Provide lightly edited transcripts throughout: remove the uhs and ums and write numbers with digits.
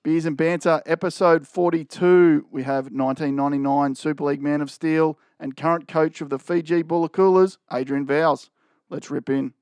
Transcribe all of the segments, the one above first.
Beers and Banter, episode 42. We have 1999 Super League Man of Steel and current coach of the Fiji Bulikulas, Adrian Vowles. Let's rip in.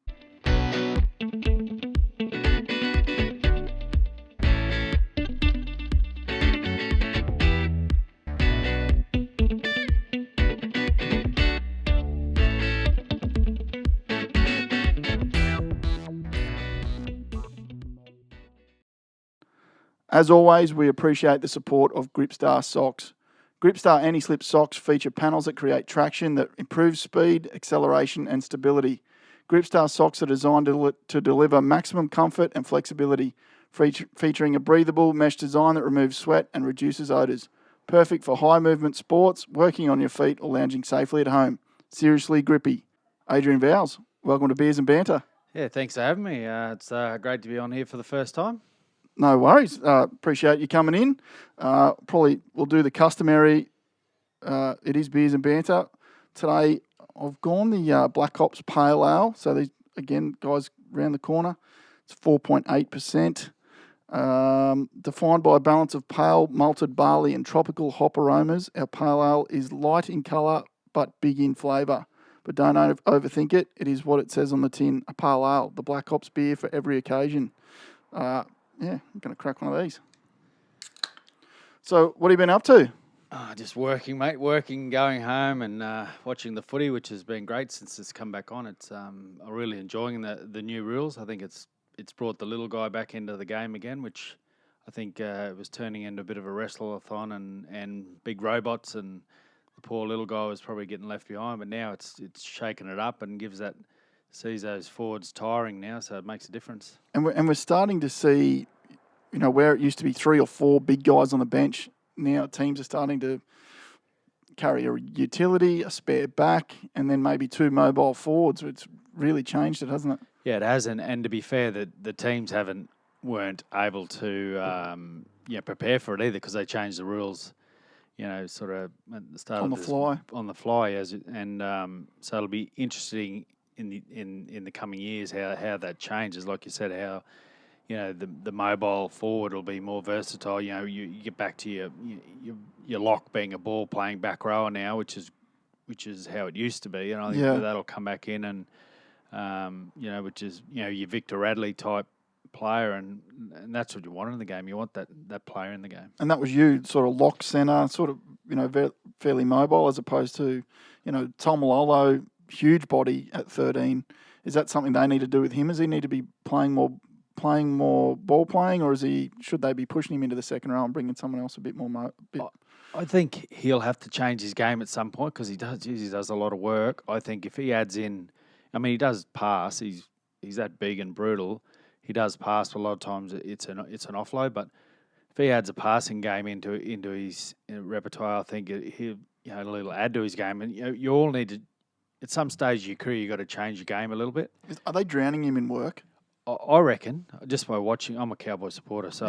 As always, we appreciate the support of Gripstar socks. Gripstar anti-slip socks feature panels that create traction that improves speed, acceleration and stability. Gripstar socks are designed to deliver maximum comfort and flexibility, featuring a breathable mesh design that removes sweat and reduces odours. Perfect for high movement sports, working on your feet or lounging safely at home. Seriously grippy. Adrian Vowles, welcome to Beers and Banter. Yeah, thanks for having me. It's great to be on here for the first time. No worries. Appreciate you coming in. Probably we'll do the customary. It is Beers and Banter. Today I've gone the Black Ops Pale Ale. So these, again, guys, around the corner. It's 4.8%. Defined by a balance of pale malted barley and tropical hop aromas, our Pale Ale is light in colour but big in flavour. But don't overthink it. It is what it says on the tin, a Pale Ale, the Black Ops beer for every occasion. Yeah, I'm going to crack one of these. So, what have you been up to? Just working, mate. Working, going home and watching the footy, which has been great since it's come back on. It's I'm really enjoying the new rules. I think it's brought the little guy back into the game again, which I think it was turning into a bit of a wrestle-a-thon and big robots, and the poor little guy was probably getting left behind. But now it's shaking it up and sees those forwards tiring now, so it makes a difference. And we're starting to see, where it used to be 3 or 4 big guys on the bench, now teams are starting to carry a utility, a spare back, and then maybe 2 mobile forwards. It's really changed it, hasn't it? Yeah, it has, and to be fair, the teams weren't able to prepare for it either, because they changed the rules, sort of at the start on the fly, so it'll be interesting in the coming years how that changes. Like you said, how the mobile forward will be more versatile. You get back to your lock being a ball playing back rower now, which is how it used to be. I think that'll come back in, and which is your Victor Radley type player, and that's what you want in the game. You want that player in the game. And that was you, sort of lock centre, sort of fairly mobile, as opposed to Tom Malolo, huge body at 13. Is that something they need to do with him? Does he need to be playing more ball playing, or should they be pushing him into the second row and bringing someone else a bit more? I think he'll have to change his game at some point, because he does a lot of work. I think if he adds in, he does pass. He's that big and brutal. He does pass, but a lot of times it's an offload. But if he adds a passing game into his repertoire, I think he'll a little add to his game. And you all need to, at some stage of your career, you've got to change your game a little bit. Are they drowning him in work? I reckon, just by watching, I'm a Cowboy supporter, so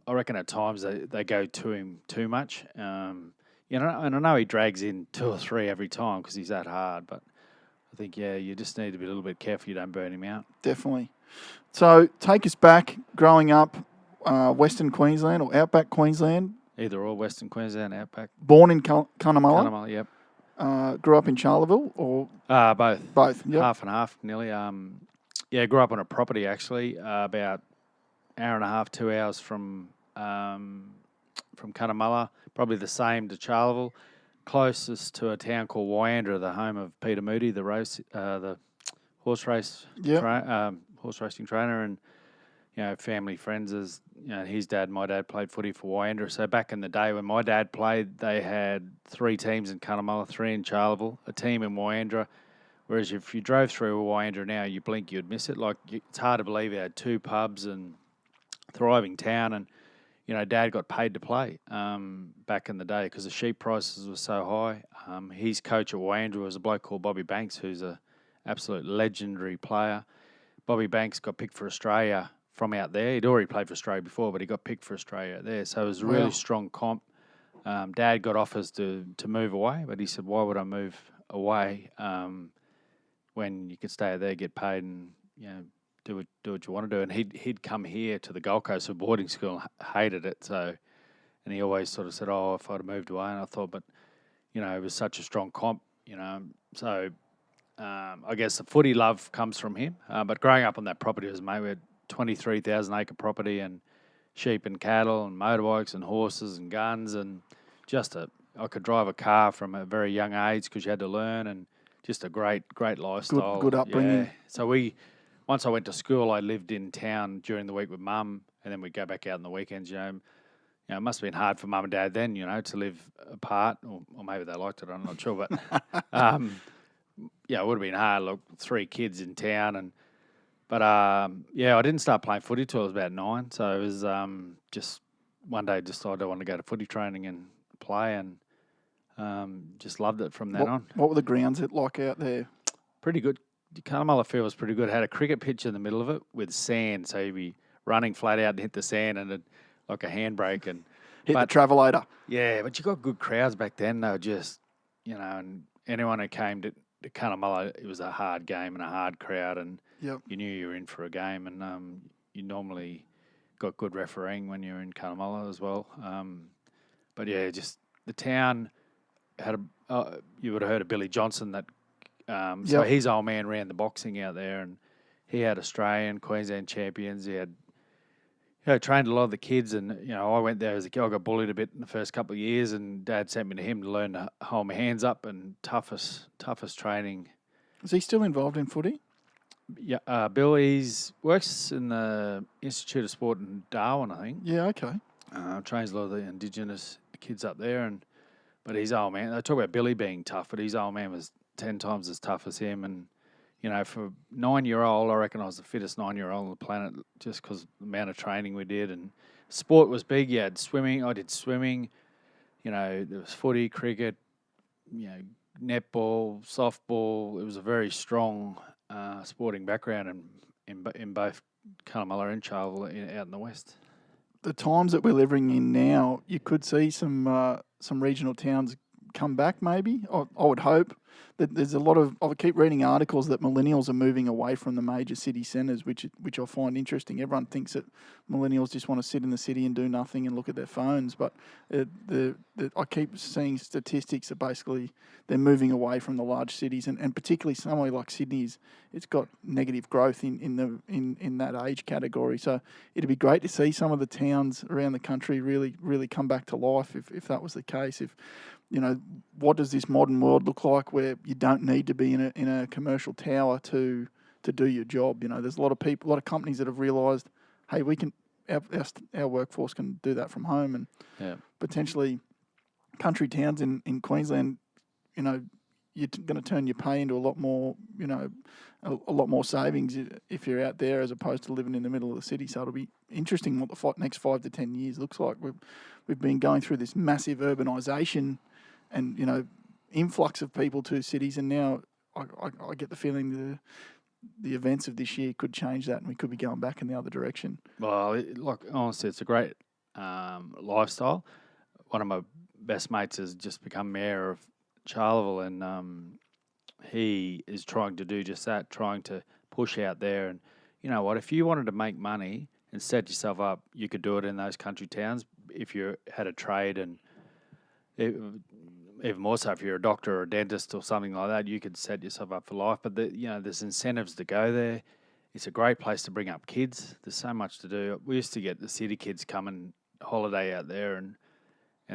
I reckon at times they go to him too much. And I know he drags in 2 or 3 every time because he's that hard, but I think, you just need to be a little bit careful you don't burn him out. Definitely. So take us back, growing up, Western Queensland or Outback Queensland? Either or, Western Queensland, Outback. Born in Cunnamulla? Cunnamulla, yep. Grew up in Charleville or? Both. Both, yep. Half and half, nearly. Grew up on a property actually, about hour and a half, 2 hours from Cunnamulla, probably the same to Charleville, closest to a town called Wyandra, the home of Peter Moody, the horse racing trainer, and family friends. As his dad, my dad played footy for Wyandra. So back in the day when my dad played, they had 3 teams in Cunnamulla, 3 in Charleville, a team in Wyandra. Whereas if you drove through Wyandra now, you blink, you'd miss it. It's hard to believe it had 2 pubs and thriving town, and Dad got paid to play back in the day because the sheep prices were so high. His coach at Wyandra was a bloke called Bobby Banks, who's an absolute legendary player. Bobby Banks got picked for Australia from out there. He'd already played for Australia before, but he got picked for Australia out there. So it was a really strong comp. Dad got offers to move away, but he said, "Why would I move away when you could stay out there, get paid, and do what you want to do. And he'd come here to the Gold Coast for boarding school and hated it. So, and he always sort of said, "Oh, if I'd have moved away." And I thought, but it was such a strong comp, So I guess the footy love comes from him. But growing up on that property was, mate, we had 23,000 acre property and sheep and cattle and motorbikes and horses and guns and I could drive a car from a very young age because you had to learn, and just a great lifestyle. Good upbringing. Yeah. So once I went to school, I lived in town during the week with Mum, and then we'd go back out on the weekends. It must have been hard for Mum and Dad then, to live apart, or maybe they liked it. I'm not sure, but it would have been hard. Look, 3 kids in town, but I didn't start playing footy till I was about 9. So it was just one day decided I wanted to go to footy training and play, and just loved it from then on. What were the grounds like out there? Pretty good. Cunnamulla field was pretty good. It had a cricket pitch in the middle of it with sand, so you'd be running flat out and hit the sand, and like a handbrake and hit the travelator. Yeah, but you got good crowds back then. They were just, and anyone who came to Cunnamulla, it was a hard game and a hard crowd, and you knew you were in for a game, and you normally got good refereeing when you were in Cunnamulla as well. But yeah, just the town had you would have heard of Billy Johnson. So his old man ran the boxing out there, and he had Australian, Queensland champions. He had trained a lot of the kids, and I went there as a kid. I got bullied a bit in the first couple of years, and Dad sent me to him to learn to hold my hands up, and toughest training. Is he still involved in footy? Yeah, Bill, works in the Institute of Sport in Darwin, I think. Yeah, okay. Trains a lot of the Indigenous kids up there, but his old man. They talk about Billy being tough, but his old man was 10 times as tough as him, and for a 9-year-old, I reckon I was the fittest 9-year-old on the planet just because the amount of training we did. And sport was big. You had swimming. I did swimming. There was footy, cricket, netball, softball. It was a very strong sporting background in both Cunnamulla and Charleville out in the west. The times that we're living in now, you could see some regional towns come back maybe. I would hope that there's a lot of. I keep reading articles that millennials are moving away from the major city centres, which I find interesting. Everyone thinks that millennials just want to sit in the city and do nothing and look at their phones, but I keep seeing statistics that basically they're moving away from the large cities, and particularly somewhere like Sydney's, it's got negative growth in that age category. So it'd be great to see some of the towns around the country really come back to life if that was the case. If what does this modern world look like where you don't need to be in a commercial tower to do your job? There's a lot of people, a lot of companies that have realised, hey, we can our workforce can do that from home, and potentially country towns in Queensland, you're going to turn your pay into a lot more, a lot more savings if you're out there as opposed to living in the middle of the city. So it'll be interesting what the next 5 to 10 years looks like. We've been going through this massive urbanisation and influx of people to cities, and now I get the feeling the events of this year could change that, and we could be going back in the other direction. Well, honestly, it's a great lifestyle. One of my best mates has just become mayor of Charleville, and he is trying to do just that, trying to push out there. And you know what? If you wanted to make money and set yourself up, you could do it in those country towns if you had a trade, and even more so if you're a doctor or a dentist or something like that, you could set yourself up for life. But there's incentives to go there. It's a great place to bring up kids. There's so much to do. We used to get the city kids coming holiday out there, and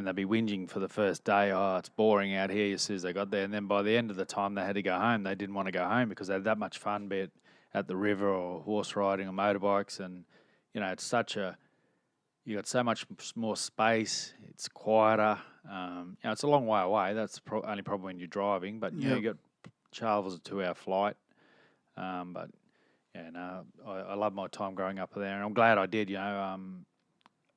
they'd be whinging for the first day. Oh, it's boring out here as soon as they got there. And then by the end of the time they had to go home, they didn't want to go home because they had that much fun, be it at the river or horse riding or motorbikes. And, it's you got so much more space. It's quieter. It's a long way away. That's the only problem when you're driving. But, you got Charleville's a 2-hour flight. But, I love my time growing up there. And I'm glad I did,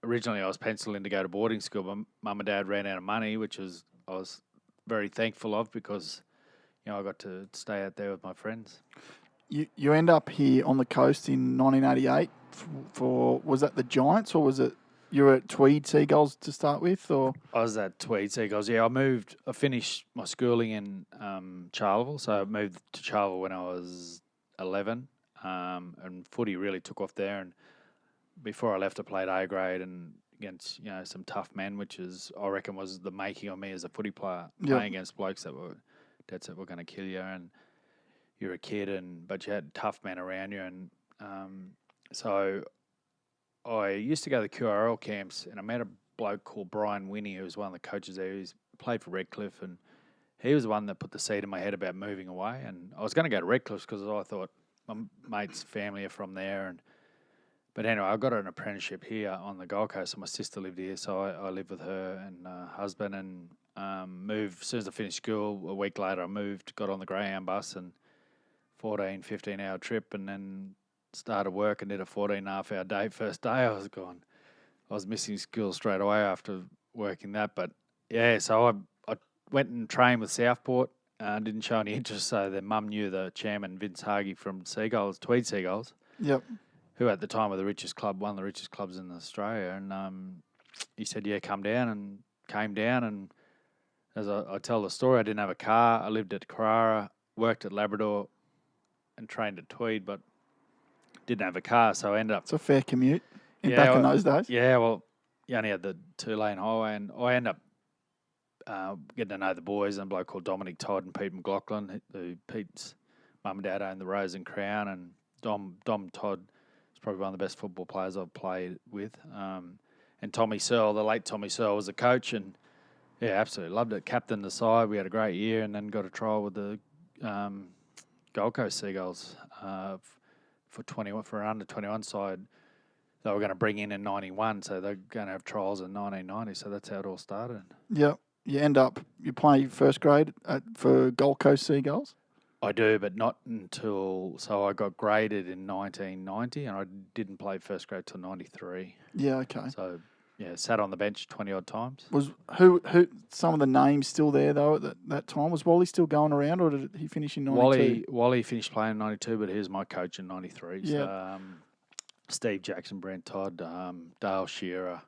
Originally, I was penciled in to go to boarding school, but Mum and Dad ran out of money, which I was very thankful of because, I got to stay out there with my friends. You end up here on the coast in 1988 for was that the Giants, or was it you were at Tweed Seagulls to start with? Or I was at Tweed Seagulls. Yeah, I finished my schooling in Charleville, so I moved to Charleville when I was 11. and footy really took off there. And before I left, I played A grade and against some tough men, which I reckon was the making of me as a footy player. Playing against blokes that were going to kill you, and you're a kid, but you had tough men around you, and so I used to go to the QRL camps, and I met a bloke called Brian Winnie, who was one of the coaches there. He's played for Redcliffe, and he was the one that put the seed in my head about moving away. And I was going to go to Redcliffe because I thought my mate's family are from there. But anyway, I got an apprenticeship here on the Gold Coast, and my sister lived here, so I lived with her and husband, and moved. As soon as I finished school, a week later I moved, got on the Greyhound bus, and 14, 15-hour trip, and then started work and did a 14.5-hour day. First day I was missing school straight away after working that. But yeah, so I went and trained with Southport. Didn't show any interest, so their mum knew the chairman, Vince Hargey from Seagulls, Tweed Seagulls. Yep. Who at the time were the richest club, one of the richest clubs in Australia. And he said, yeah, come down, and came down. And as I tell the story, I didn't have a car. I lived at Carrara, worked at Labrador, and trained at Tweed, but didn't have a car, so I ended up... It's a fair commute back in those days. Yeah, well, you only had the 2-lane highway, and I ended up getting to know the boys, and a bloke called Dominic Todd and Pete McLaughlin, who Pete's mum and dad owned the Rose and Crown, and Dom Todd is probably one of the best football players I've played with. And Tommy Searle, the late Tommy Searle, was the coach, and yeah, absolutely loved it. Captained the side, we had a great year, and then got a trial with the Gold Coast Seagulls for an under-21 side. They were going to bring in 91, so they're going to have trials in 1990, so that's how it all started. Yeah. You play first grade for Gold Coast Seagulls? I do, but not until... So I got graded in 1990, and I didn't play first grade till 93. Yeah, okay. So, yeah, sat on the bench 20-odd times. Was who some of the names still there, though, at that time? Was Wally still going around, or did he finish in 92? Wally finished playing in 92, but he was my coach in 93. Yeah. So, Steve Jackson, Brent Todd, Dale Shearer.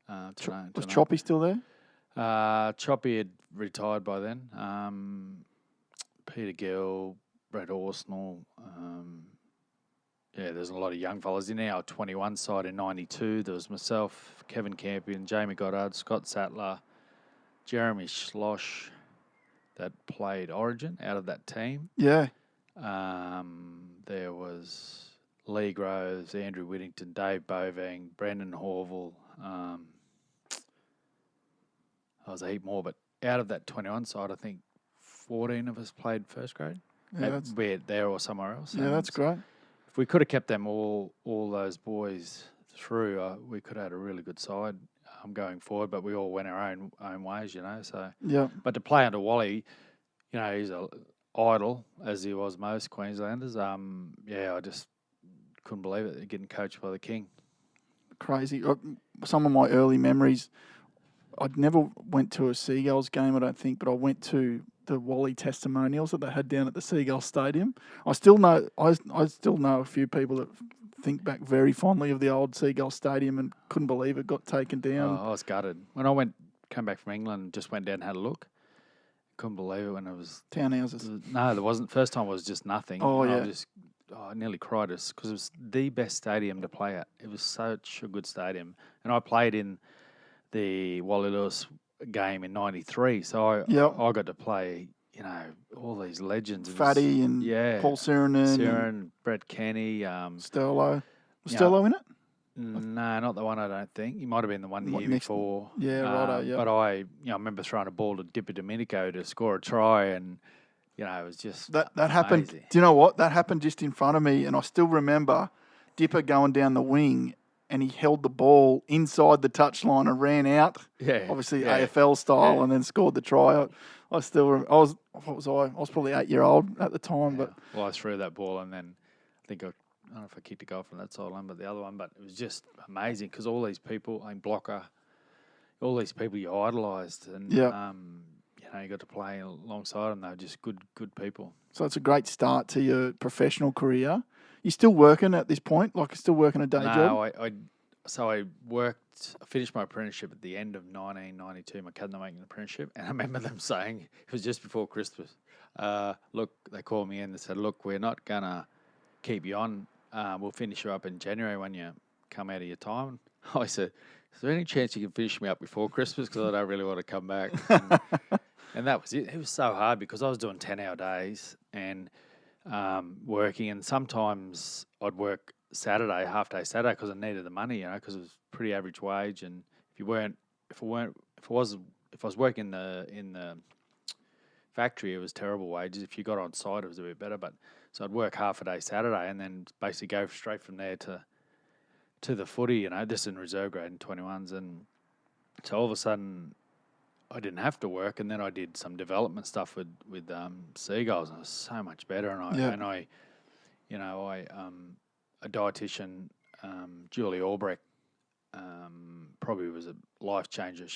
Was Choppy still there? Choppy had retired by then. Peter Gill, Brett Orsnell. There's a lot of young fellas in our 21 side in 92. There was myself, Kevin Campion, Jamie Goddard, Scott Sattler, Jeremy Schloss that played Origin out of that team. Yeah. There was Lee Groves, Andrew Whittington, Dave Bovang, Brendan Horville. There was a heap more, but out of that 21 side, I think 14 of us played first grade. Yeah, be it there or somewhere else. Yeah, that's great. If we could have kept them all those boys through, we could have had a really good side going forward. But we all went our own ways, So yeah. But to play under Wally, he's a idol as he was most Queenslanders. I just couldn't believe it, getting coached by the King. Crazy. Some of my early memories, I'd never went to a Seagulls game, I don't think, but I went to the Wally testimonials that they had down at the Seagulls Stadium. I still know a few people that think back very fondly of the old Seagulls Stadium and couldn't believe it got taken down. I was gutted. When I came back from England, just went down and had a look. Couldn't believe it when it was... Townhouses. No, there wasn't. First time was just nothing. Oh, yeah. I nearly cried because it was the best stadium to play at. It was such a good stadium. And I played in the Wally Lewis game in 93, so I got to play, all these legends. Fatty and Paul Sirenen. Brett Kenny. Sterlo. Was Sterlo in it? No, not the one, I don't think. He might have been the one the year before. Yeah, righto, yeah. But I remember throwing a ball to Dipper Domenico to score a try, and, it was just That happened. Do you know what? That happened just in front of me, and I still remember Dipper going down the wing, and he held the ball inside the touchline and ran out. Yeah, obviously AFL style, and then scored the try. I still remember. I was probably 8-year-old at the time, but I threw that ball, and then I think I don't know if I kicked a goal from that sideline, but the other one. But it was just amazing because all these people, Blocker, all these people you idolised, and you got to play alongside them. They were just good people. So it's a great start to your professional career. You still working at this point? Like, still working a day job? No, I worked. I finished my apprenticeship at the end of 1992. My cousin making an apprenticeship, and I remember them saying it was just before Christmas. Look, they called me in. They said, "Look, we're not gonna keep you on. We'll finish you up in January when you come out of your time. I said, is there any chance you can finish me up before Christmas? Because I don't really want to come back. And that was it. It was so hard because I was doing 10-hour days and working. And sometimes I'd work Saturday, half-day Saturday, because I needed the money, because it was pretty average wage. And if I was working in the factory, it was terrible wages. If you got on site, it was a bit better. But so I'd work half a day Saturday and then basically go straight from there to the footy, just in reserve grade in 21s. And so all of a sudden I didn't have to work, and then I did some development stuff with Seagulls, and it was so much better. And I a dietitian, Julie Albrecht, probably was a life changer.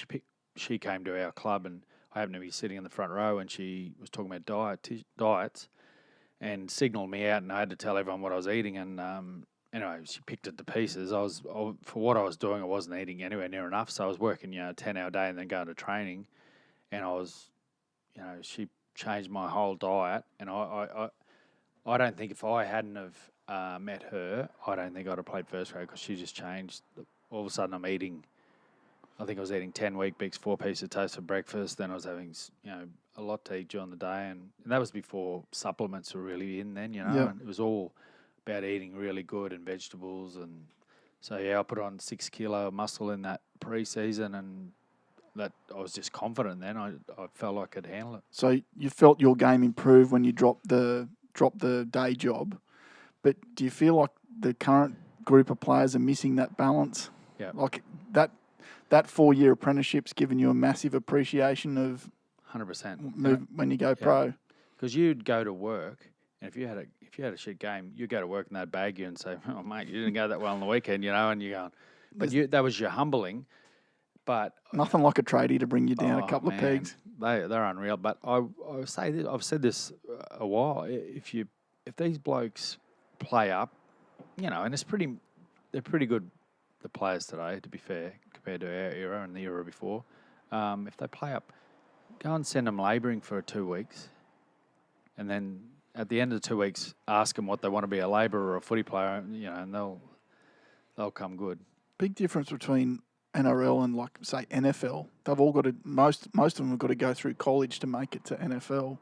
She came to our club, and I happened to be sitting in the front row, and she was talking about diets, and signalled me out, and I had to tell everyone what I was eating. And anyway, she picked it to pieces. For what I was doing, I wasn't eating anywhere near enough, so I was working 10-hour day and then going to training, and I was, she changed my whole diet, and I don't think if I hadn't have met her, I don't think I'd have played first grade, because she just changed. All of a sudden, I think I was eating 10 Weet-Bix, 4 pieces of toast for breakfast. Then I was having, a lot to eat during the day, and that was before supplements were really in then, And it was all about eating really good and vegetables, and so I put on 6 kilo of muscle in that pre-season, and that I was just confident then. I felt like I could handle it. So you felt your game improved when you dropped the day job, but do you feel like the current group of players are missing that balance? Yeah, like that 4-year apprenticeship's given you a massive appreciation of 100% when you go pro. Because you'd go to work, and if you had a shit game, you'd go to work and they'd bag you and say, "Oh mate, you didn't go that well on the weekend," and you're going. But that was your humbling. But nothing like a tradie to bring you down a couple of pegs. They're unreal. But I say this, I've said this a while. If these blokes play up, and they're pretty good. The players today, to be fair, compared to our era and the era before, if they play up, go and send them labouring for 2 weeks, and then at the end of the 2 weeks, ask them what they want to be, a labourer or a footy player, and they'll come good. Big difference between NRL and, like, say, NFL. They've all got to, most of them have got to go through college to make it to NFL,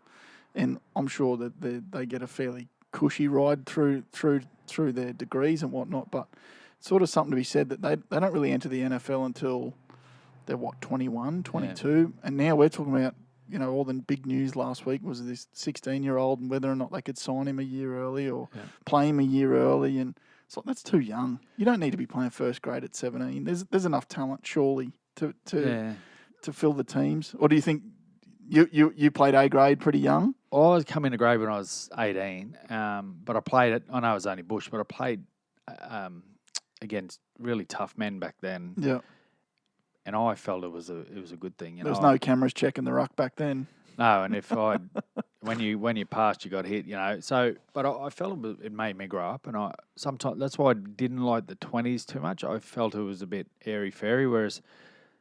and I'm sure that they get a fairly cushy ride through their degrees and whatnot, but sort of something to be said that they don't really enter the NFL until they're 21, 22, and now we're talking about, all the big news last week was this 16-year-old and whether or not they could sign him a year early or play him a year early, and it's like, that's too young. You don't need to be playing first grade at 17. There's enough talent surely to fill the teams. Or do you think you played A grade pretty young? I was coming to grade when I was 18, but I played it. I know it was only bush, but I played against really tough men back then. Yeah. And I felt it was a good thing. There was no cameras checking the ruck back then. No, and if when you passed, you got hit. So, but I felt it made me grow up, and sometimes that's why I didn't like the 20s too much. I felt it was a bit airy fairy, whereas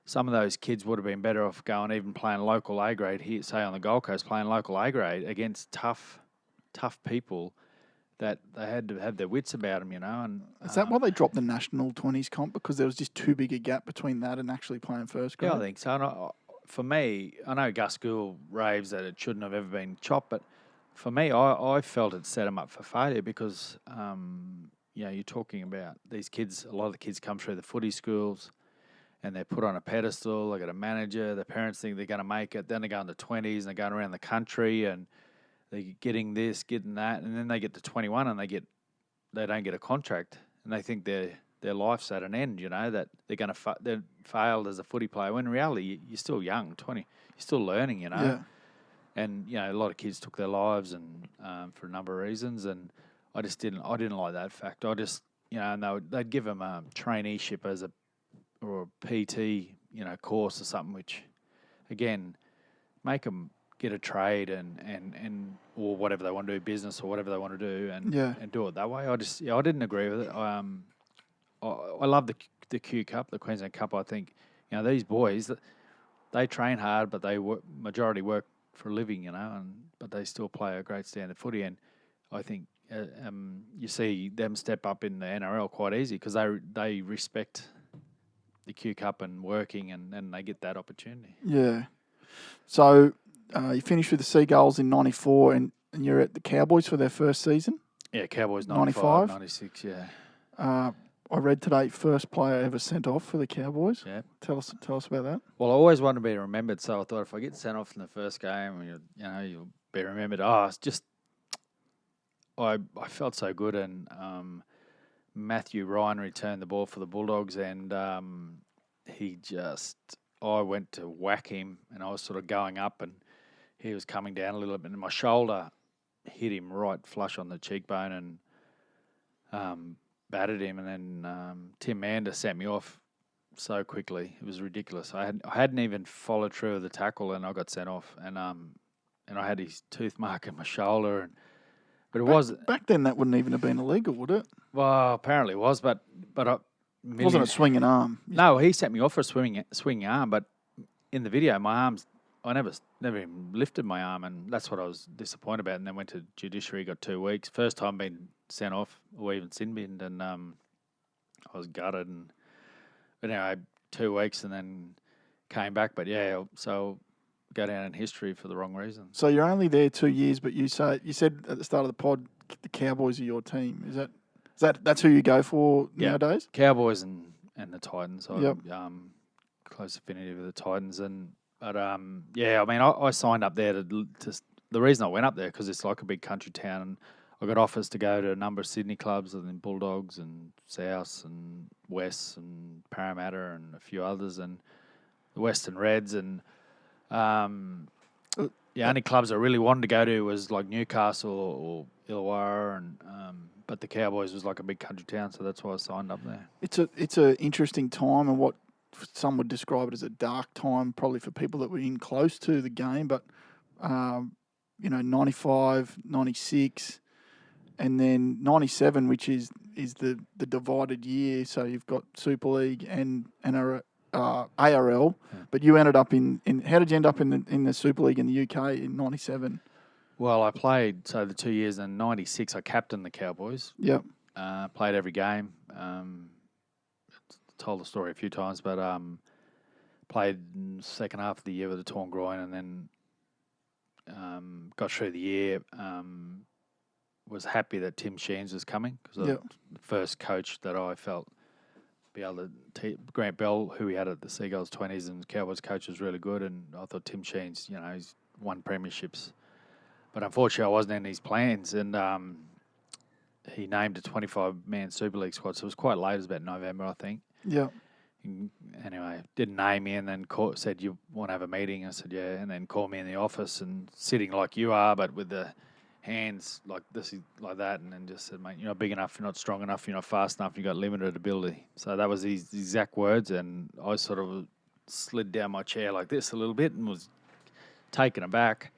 some of those kids would have been better off going even playing local A grade here, say on the Gold Coast, playing local A grade against tough people. That they had to have their wits about them, And is that why they dropped the national 20s comp? Because there was just too big a gap between that and actually playing first grade? Yeah, I think so. And for me, I know Gus Gould raves that it shouldn't have ever been chopped, but for me, I felt it set them up for failure because, you're talking about these kids, a lot of the kids come through the footy schools and they're put on a pedestal, they got a manager, their parents think they're going to make it, then they go in the 20s and they're going around the country and they're getting this, getting that, and then they get to 21 and they don't get a contract, and they think their life's at an end. That they're going to they're failed as a footy player. When in reality, you're still young, 20, you're still learning. Yeah. And a lot of kids took their lives and for a number of reasons, and I didn't like that fact. I just and they'd give them a traineeship or a PT course or something, which again make them get a trade and or whatever they want to do, business or whatever they want to do, and do it that way. I didn't agree with it. I love the Q Cup, the Queensland Cup. I think these boys, they train hard, but they majority work for a living, but they still play a great standard footy. And I think you see them step up in the NRL quite easy because they respect the Q Cup and working, and they get that opportunity. Yeah. So you finished with the Seagulls in 94 and you're at the Cowboys for their first season? Yeah, Cowboys 95? 96, yeah. I read today, first player ever sent off for the Cowboys. Yeah. Tell us about that. Well, I always wanted to be remembered, so I thought if I get sent off in the first game, you'll be remembered. It's just I felt so good, and Matthew Ryan returned the ball for the Bulldogs, and I went to whack him, and I was sort of going up, and he was coming down a little bit, and my shoulder hit him right flush on the cheekbone, and battered him, and then Tim Mander sent me off so quickly. It was ridiculous. I hadn't even followed through with the tackle, and I got sent off, and I had his tooth mark in my shoulder, but it was back then. That wouldn't even have been illegal, would it? Well, apparently it was, but wasn't a swinging arm. No, he sent me off for a swinging arm, but in the video, my arms, I never even lifted my arm, and that's what I was disappointed about. And then went to judiciary, got 2 weeks. First time being sent off or even sin binned, and I was gutted. But anyway, 2 weeks, and then came back. But yeah, so go down in history for the wrong reason. So you're only there 2 years, but you said at the start of the pod, the Cowboys are your team. That's who you go for nowadays? Cowboys and the Titans. Yep. Close affinity with the Titans, but I mean, I signed up there to the reason I went up there because it's like a big country town, and I got offers to go to a number of Sydney clubs, and then Bulldogs and Souths and Wests and Parramatta and a few others, and the Western Reds, and the only clubs I really wanted to go to was like Newcastle or Illawarra, and but the Cowboys was like a big country town, so that's why I signed up there. It's a interesting time, and what some would describe it as a dark time, probably for people that were in close to the game. But 95, 96, and then 97, which is the divided year. So you've got Super League and ARL, but you ended up in how did you end up in the Super League in the UK in 97? Well, I played, so the 2 years in 96, I captained the Cowboys. Yep. Played every game. Told the story a few times, but played in the second half of the year with a torn groin, and then got through the year. Was happy that Tim Sheens was coming because the first coach that I felt be able to Grant Bell, who we had at the Seagulls 20s and Cowboys coach, was really good, and I thought Tim Sheens, he's won premierships. But unfortunately, I wasn't in his plans, and he named a 25-man Super League squad, so it was quite late. It was about November, I think. Yeah. Anyway, didn't name me, and then said, you want to have a meeting? I said, yeah, and then called me in the office, and sitting like you are, but with the hands like this, like that, and then just said, mate, you're not big enough, you're not strong enough, you're not fast enough, you've got limited ability. So that was his exact words, and I sort of slid down my chair like this a little bit and was taken aback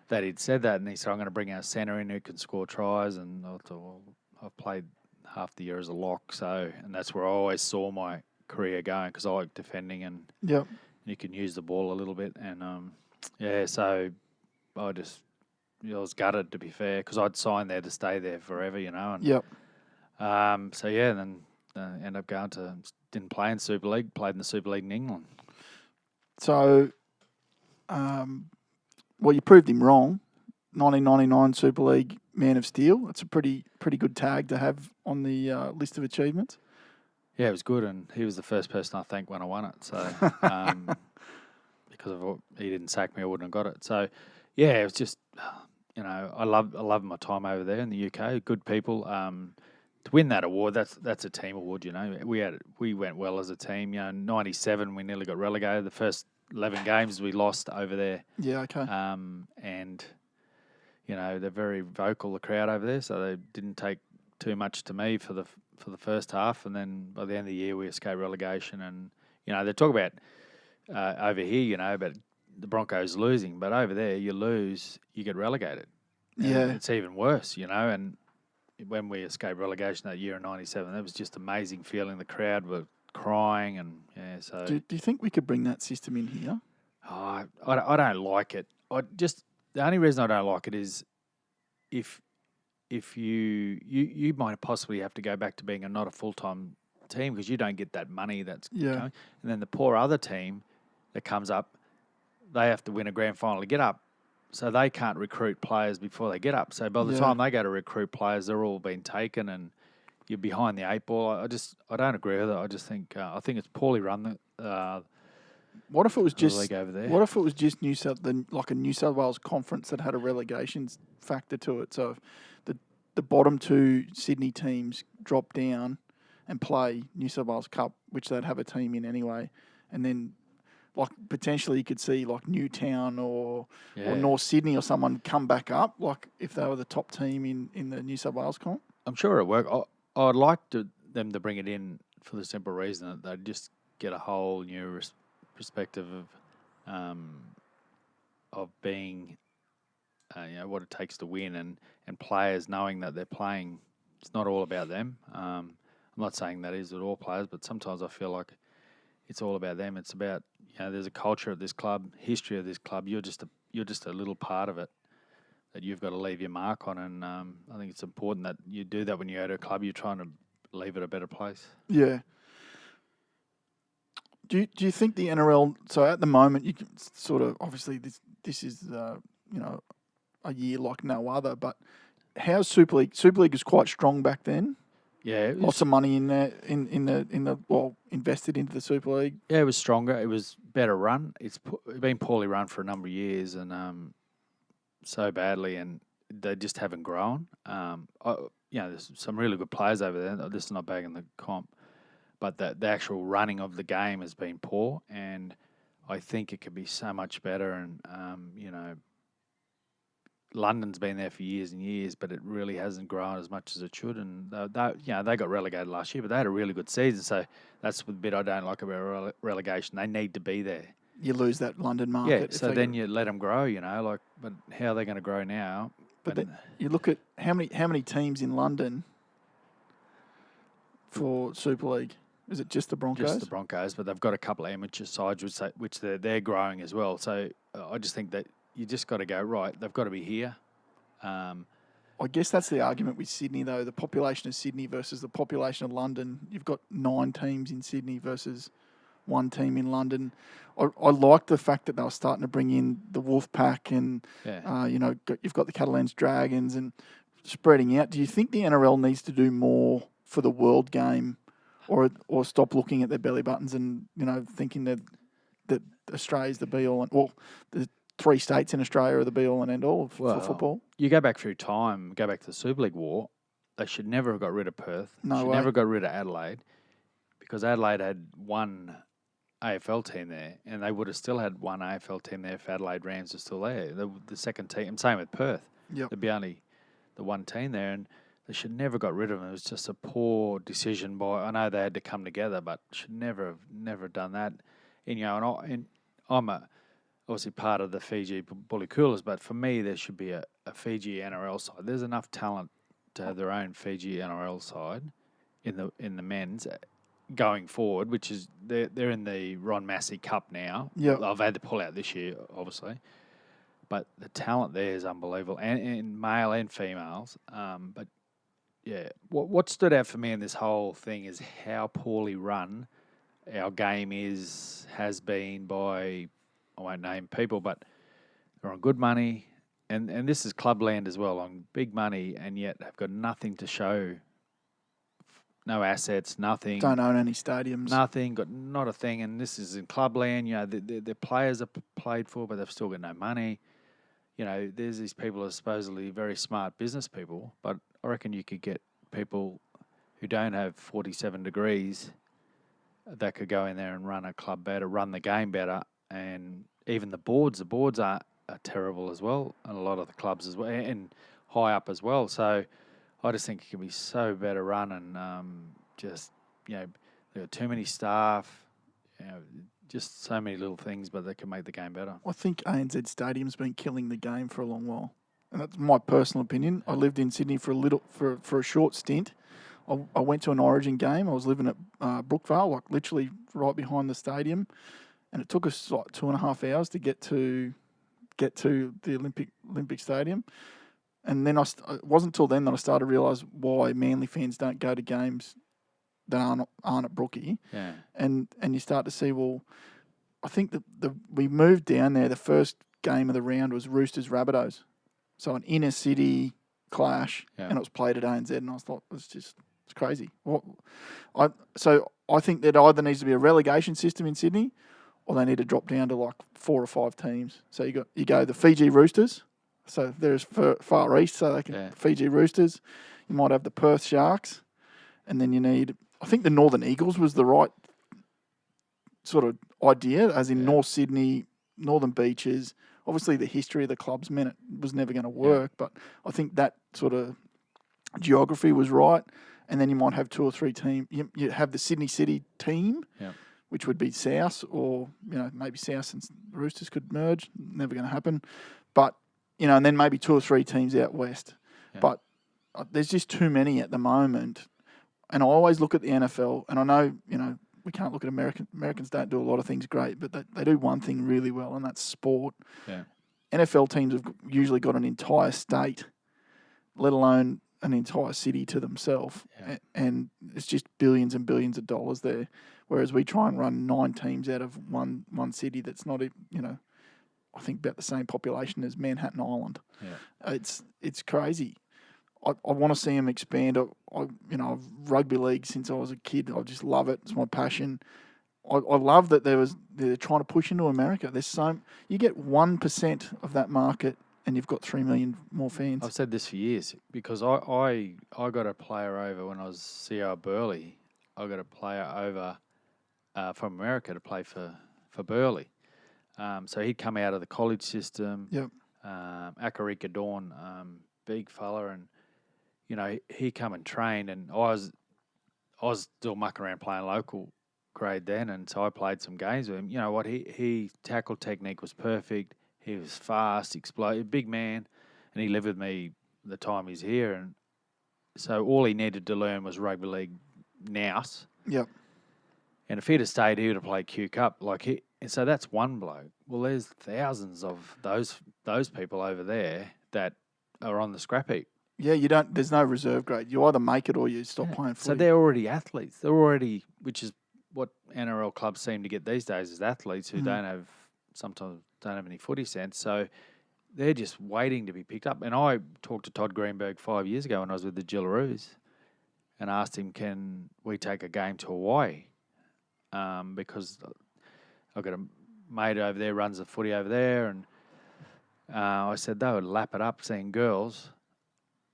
that he'd said that, and he said, I'm going to bring our centre in who can score tries, and I thought, well, I've played half the year as a lock, and that's where I always saw my career going because I like defending, and you can use the ball a little bit, and so I was gutted, to be fair, because I'd signed there to stay there forever, and then ended up going to, didn't play in Super League, played in the Super League in England. So, well, you proved him wrong. 1999 Super League Man of Steel. That's a pretty good tag to have on the list of achievements. Yeah, it was good, and he was the first person I thanked when I won it. So, because he didn't sack me, I wouldn't have got it. So, yeah, it was just, I love my time over there in the UK. Good people. To win that award, that's a team award. We went well as a team. 97 we nearly got relegated. The first 11 games we lost over there. Yeah, okay. And they're very vocal, the crowd over there, so they didn't take too much to me for the first half, and then by the end of the year we escaped relegation. And they talk about over here, about the Broncos losing, but over there you lose, you get relegated. And it's even worse, And when we escaped relegation that year in 97, that was just amazing feeling. The crowd were crying, and So do you think we could bring that system in here? I don't like it. The only reason I don't like it is if if you might possibly have to go back to being not a full-time team because you don't get that money that's Yeah. coming. And then the poor other team that comes up, they have to win a grand final to get up. So they can't recruit players before they get up. So by the Yeah. time they go to recruit players, they're all been taken and you're behind the eight ball. I don't agree with it. I just think it's poorly run. What if it was the just league over there. What if it was just like a New South Wales conference that had a relegation factor to it? So if the bottom two Sydney teams drop down and play New South Wales Cup, which they'd have a team in anyway, and then like potentially you could see like Newtown or North Sydney or someone come back up, like if they were the top team in the New South Wales comp. I'm sure it worked. I'd like them to bring it in for the simple reason that they'd just get a whole new perspective of being, what it takes to win and players knowing that they're playing. It's not all about them. I'm not saying that is with all players, but sometimes I feel like it's all about them. It's about, there's a culture of this club, history of this club. You're just a little part of it that you've got to leave your mark on. And I think it's important that you do that when you go to a club. You're trying to leave it a better place. Yeah. Do you think the NRL? So at the moment, you can sort of obviously this is a year like no other. But how's Super League? Super League is quite strong back then. Yeah, lots of money in there invested into the Super League. Yeah, it was stronger. It was better run. It's been poorly run for a number of years and so badly, and they just haven't grown. There's some really good players over there. This is not bagging the comp, but the actual running of the game has been poor, and I think it could be so much better. And London's been there for years and years, but it really hasn't grown as much as it should. And they got relegated last year, but they had a really good season. So that's the bit I don't like about relegation. They need to be there. You lose that London market. Yeah, so then you let them grow, but how are they going to grow now? But then you look at how many teams in London for Super League. Is it just the Broncos? Just the Broncos, but they've got a couple of amateur sides which they're growing as well. So I just think that you just got to go, right, they've got to be here. I guess that's the argument with Sydney, though. The population of Sydney versus the population of London. You've got 9 teams in Sydney versus 1 team in London. I like the fact that they were starting to bring in the Wolfpack and, you've got the Catalans Dragons and spreading out. Do you think the NRL needs to do more for the world game or stop looking at their belly buttons and, thinking that Australia's the be-all and, well, the 3 states in Australia are the be-all and end-all for football? You go back through time, go back to the Super League war, they should never have got rid of Perth. Never got rid of Adelaide because Adelaide had one AFL team there and they would have still had one AFL team there if Adelaide Rams were still there. The second team, same with Perth. Yep. There'd be only the one team there and they should never got rid of them. It was just a poor decision I know they had to come together, but should never have done that. And, I'm obviously part of the Fiji Bulikulas, but for me, there should be a Fiji NRL side. There's enough talent to have their own Fiji NRL side in the men's going forward, which is they're in the Ron Massey Cup now. Yeah, I've had to pull out this year, obviously, but the talent there is unbelievable, and male and females. But yeah, what stood out for me in this whole thing is how poorly run our game has been by, I won't name people, but they're on good money, and this is clubland as well, on big money, and yet have got nothing to show. No assets, nothing. Don't own any stadiums. Nothing, got not a thing, and this is in clubland. The players are played for, but they've still got no money. There's these people who are supposedly very smart business people, but I reckon you could get people who don't have 47 degrees that could go in there and run a club better, run the game better, and even the boards are terrible as well, and a lot of the clubs as well, and high up as well. So I just think it can be so better run, and there are too many staff, just so many little things, but they can make the game better. I think ANZ Stadium's been killing the game for a long while, and that's my personal opinion. I lived in Sydney for a short stint. I went to an Origin game. I was living at Brookvale, like literally right behind the stadium, and it took us like 2.5 hours to get to the Olympic Stadium. And then it wasn't until then that I started to realise why Manly fans don't go to games that aren't at Brookie. Yeah. And you start to see, well, I think that we moved down there. The first game of the round was Roosters Rabbitohs, so an inner city clash, and it was played at ANZ. And I thought it's crazy. So I think that either needs to be a relegation system in Sydney, or they need to drop down to like 4 or 5 teams. So you go the Fiji Roosters, so there's far east, so they can Fiji Roosters. You might have the Perth Sharks, and then you need. I think the Northern Eagles was the right sort of idea, as in North Sydney, Northern Beaches. Obviously, the history of the clubs meant it was never going to work, but I think that sort of geography was right. And then you might have 2 or 3 teams. You have the Sydney City team, which would be South, or maybe South and Roosters could merge. Never going to happen. But and then maybe 2 or 3 teams out west. Yeah. But there's just too many at the moment. And I always look at the NFL, and I know we can't look at Americans don't do a lot of things great, but they do one thing really well, and that's sport. Yeah. NFL teams have usually got an entire state, let alone an entire city to themselves, and it's just billions and billions of dollars there. Whereas we try and run 9 teams out of one city that's not, I think about the same population as Manhattan Island. Yeah. It's crazy. I want to see them expand. I've rugby league since I was a kid. I just love it. It's my passion. I love that they're trying to push into America. You get 1% of that market, and you've got 3 million more fans. I've said this for years because I got a player over when I was CEO of Burleigh. I got a player over from America to play for Burleigh. So he'd come out of the college system. Yep. Akarika Dawn, big fella, and he come and trained, and I was still mucking around playing local grade then, and so I played some games with him. You know what? He tackle technique was perfect. He was fast, explosive, big man, and he lived with me the time he's here, and so all he needed to learn was rugby league nous. Yep. And if he'd have stayed, he would have played Q Cup and so that's one bloke. Well, there's thousands of those people over there that are on the scrap heap. Yeah, there's no reserve grade. You either make it or you stop playing footy. So they're already athletes. They're already, which is what NRL clubs seem to get these days, is athletes who sometimes don't have any footy sense. So they're just waiting to be picked up. And I talked to Todd Greenberg 5 years ago when I was with the Gillaroos and asked him, can we take a game to Hawaii? Because I've got a mate over there, runs the footy over there, and I said they would lap it up seeing girls.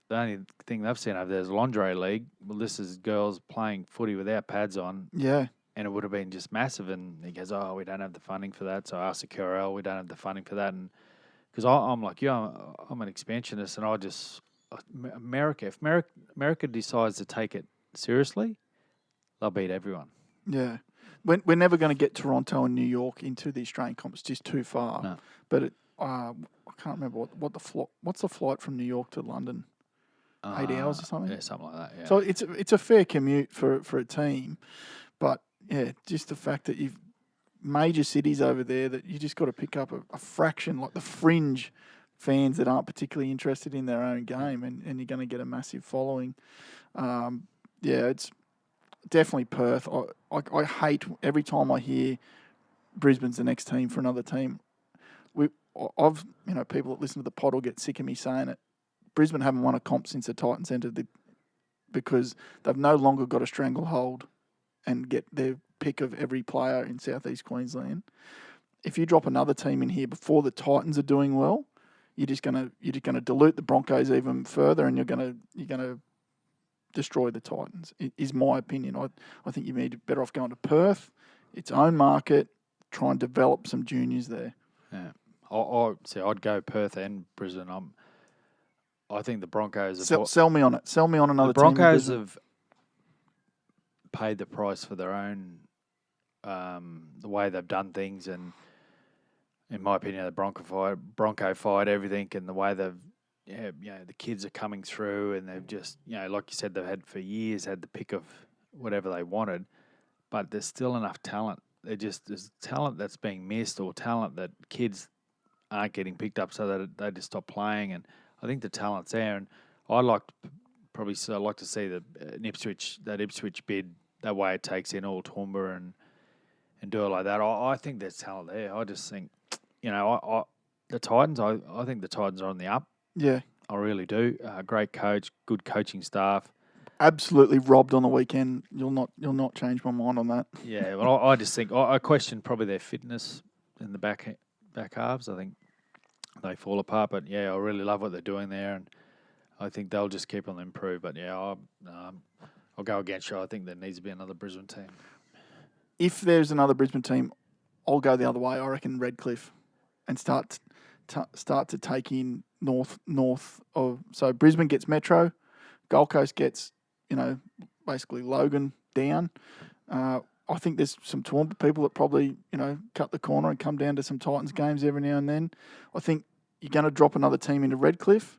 The only thing they've seen over there is lingerie league. Well, this is girls playing footy without pads on. Yeah. And it would have been just massive. And he goes, we don't have the funding for that. So I asked the QRL, we don't have the funding for that. And because I'm like, I'm an expansionist, and America, if America decides to take it seriously, they'll beat everyone. Yeah. We're never going to get Toronto and New York into the Australian comp. It's just too far. No. But I can't remember what's the flight from New York to London? 8 hours or something? Yeah, something like that, yeah. So it's a fair commute for a team. But, yeah, just the fact that you've major cities over there that you just got to pick up a fraction, like the fringe fans that aren't particularly interested in their own game, and you're going to get a massive following. It's definitely Perth. I hate every time I hear Brisbane's the next team for another team. People that listen to the pod will get sick of me saying it. Brisbane haven't won a comp since the Titans entered because they've no longer got a stranglehold and get their pick of every player in Southeast Queensland. If you drop another team in here before the Titans are doing well, you're just gonna dilute the Broncos even further, and you're gonna destroy the Titans. Is my opinion. I think you'd be better off going to Perth, its own market, try and develop some juniors there. Yeah, I'd go Perth and Brisbane. I think the Broncos sell me on it. Sell me on another team. The Broncos have paid the price for their own the way they've done things, and in my opinion, the Bronco fight everything, and the way they've the kids are coming through, and they've just like you said, they've had for years had the pick of whatever they wanted, but there's still enough talent. There's talent that's being missed, or talent that kids aren't getting picked up, so that they just stop playing. And I think the talent's there, and I like to see the Ipswich bid, that way it takes in all Toowoomba and do it like that. I think there's talent there. I just think, the Titans. I think the Titans are on the up. Yeah. I really do. Great coach, good coaching staff. Absolutely robbed on the weekend. You'll not change my mind on that. Yeah, well, I just think I question probably their fitness in the back halves. I think they fall apart, but yeah, I really love what they're doing there, and I think they'll just keep on improve. But yeah, I'll go against you. I think there needs to be another Brisbane team. If there's another Brisbane team, I'll go the other way. I reckon Redcliffe, and start to take in north of. So Brisbane gets Metro, Gold Coast gets basically Logan down. I think there's some Toowoomba people that probably cut the corner and come down to some Titans games every now and then. I think you're going to drop another team into Redcliffe.